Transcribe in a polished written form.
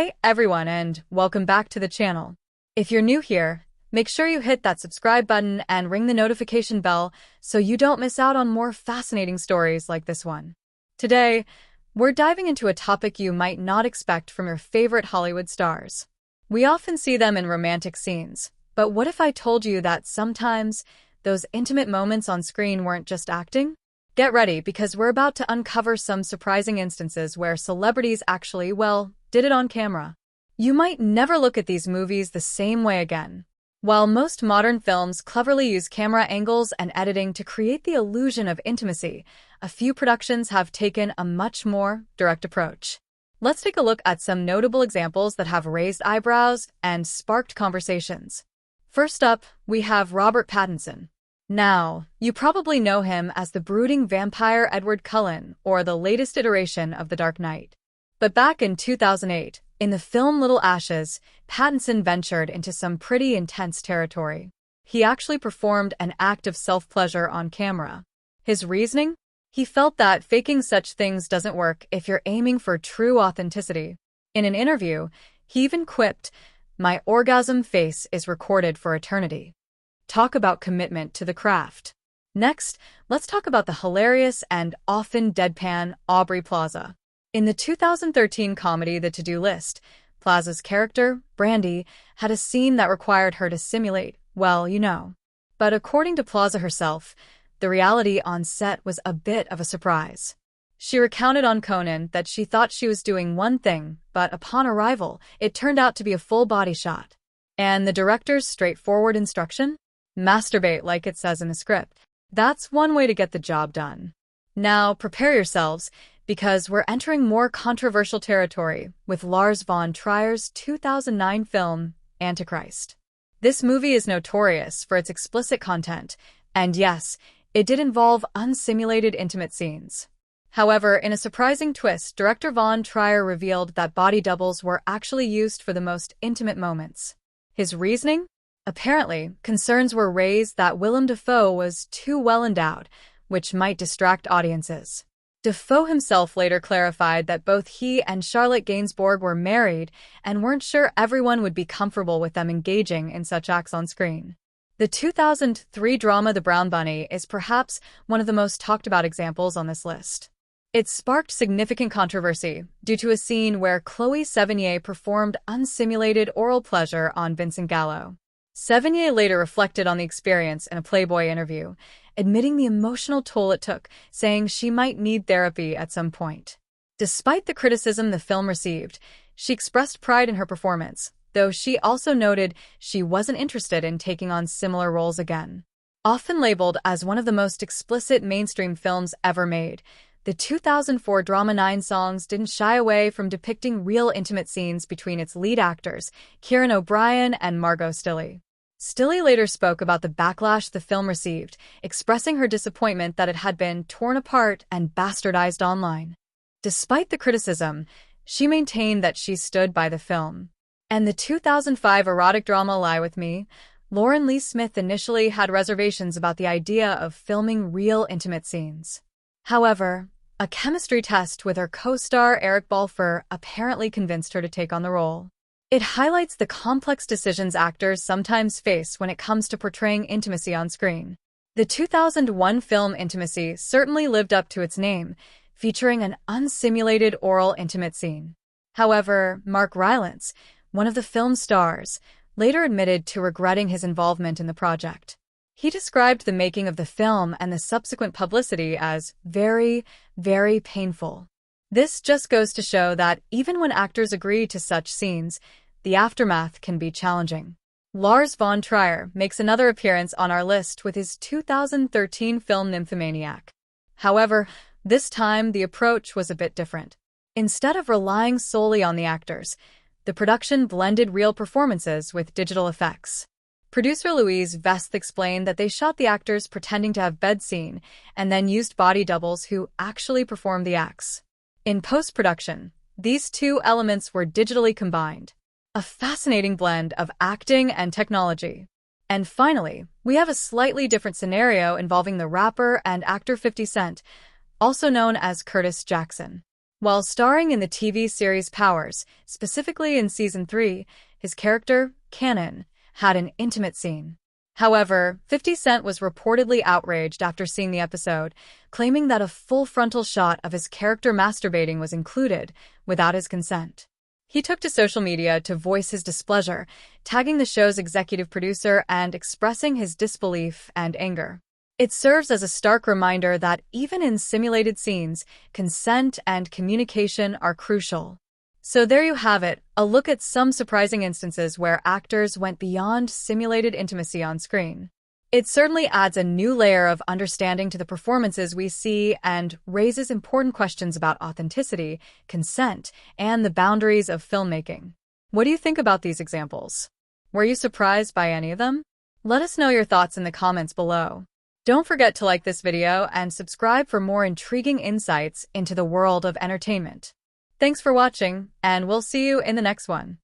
Hey everyone, and welcome back to the channel. If you're new here, make sure you hit that subscribe button and ring the notification bell so you don't miss out on more fascinating stories like this one. Today, we're diving into a topic you might not expect from your favorite Hollywood stars. We often see them in romantic scenes, but what if I told you that sometimes those intimate moments on screen weren't just acting? Get ready, because we're about to uncover some surprising instances where celebrities actually, did it on camera. You might never look at these movies the same way again. While most modern films cleverly use camera angles and editing to create the illusion of intimacy, a few productions have taken a much more direct approach. Let's take a look at some notable examples that have raised eyebrows and sparked conversations. First up, we have Robert Pattinson. Now, you probably know him as the brooding vampire Edward Cullen, or the latest iteration of The Dark Knight. But back in 2008, in the film Little Ashes, Pattinson ventured into some pretty intense territory. He actually performed an act of self-pleasure on camera. His reasoning? He felt that faking such things doesn't work if you're aiming for true authenticity. In an interview, he even quipped, "My orgasm face is recorded for eternity." Talk about commitment to the craft. Next, let's talk about the hilarious and often deadpan Aubrey Plaza. In the 2013 comedy The To-Do List, Plaza's character, Brandy, had a scene that required her to simulate, But according to Plaza herself, the reality on set was a bit of a surprise. She recounted on Conan that she thought she was doing one thing, but upon arrival, it turned out to be a full body shot. And the director's straightforward instruction? Masturbate like it says in the script. That's one way to get the job done. Now, prepare yourselves, because we're entering more controversial territory with Lars von Trier's 2009 film, Antichrist. This movie is notorious for its explicit content, and yes, it did involve unsimulated intimate scenes. However, in a surprising twist, director von Trier revealed that body doubles were actually used for the most intimate moments. His reasoning? Apparently, concerns were raised that Willem Dafoe was too well endowed, which might distract audiences. Dafoe himself later clarified that both he and Charlotte Gainsbourg were married and weren't sure everyone would be comfortable with them engaging in such acts on screen. The 2003 drama The Brown Bunny is perhaps one of the most talked about examples on this list. It sparked significant controversy due to a scene where Chloe Sevigny performed unsimulated oral pleasure on Vincent Gallo. Sevigny later reflected on the experience in a Playboy interview, admitting the emotional toll it took, saying she might need therapy at some point. Despite the criticism the film received, she expressed pride in her performance, though she also noted she wasn't interested in taking on similar roles again. Often labeled as one of the most explicit mainstream films ever made, the 2004 drama 9 Songs didn't shy away from depicting real intimate scenes between its lead actors, Kieran O'Brien and Margot Stilley. Stilley later spoke about the backlash the film received, expressing her disappointment that it had been torn apart and bastardized online. Despite the criticism, she maintained that she stood by the film. And the 2005 erotic drama Lie With Me, Lauren Lee Smith initially had reservations about the idea of filming real intimate scenes. However, a chemistry test with her co-star Eric Balfour apparently convinced her to take on the role. It highlights the complex decisions actors sometimes face when it comes to portraying intimacy on screen. The 2001 film Intimacy certainly lived up to its name, featuring an unsimulated oral intimate scene. However, Mark Rylance, one of the film's stars, later admitted to regretting his involvement in the project. He described the making of the film and the subsequent publicity as very, very painful. This just goes to show that even when actors agree to such scenes, the aftermath can be challenging. Lars von Trier makes another appearance on our list with his 2013 film Nymphomaniac. However, this time the approach was a bit different. Instead of relying solely on the actors, the production blended real performances with digital effects. Producer Louise Vest explained that they shot the actors pretending to have bed scene and then used body doubles who actually performed the acts. In post-production, these two elements were digitally combined, a fascinating blend of acting and technology. And finally, we have a slightly different scenario involving the rapper and actor 50 Cent, also known as Curtis Jackson. While starring in the TV series Powers, specifically in Season 3, his character, Cannon, had an intimate scene. However, 50 Cent was reportedly outraged after seeing the episode, claiming that a full frontal shot of his character masturbating was included without his consent. He took to social media to voice his displeasure, tagging the show's executive producer and expressing his disbelief and anger. It serves as a stark reminder that even in simulated scenes, consent and communication are crucial. So there you have it, a look at some surprising instances where actors went beyond simulated intimacy on screen. It certainly adds a new layer of understanding to the performances we see and raises important questions about authenticity, consent, and the boundaries of filmmaking. What do you think about these examples? Were you surprised by any of them? Let us know your thoughts in the comments below. Don't forget to like this video and subscribe for more intriguing insights into the world of entertainment. Thanks for watching, and we'll see you in the next one.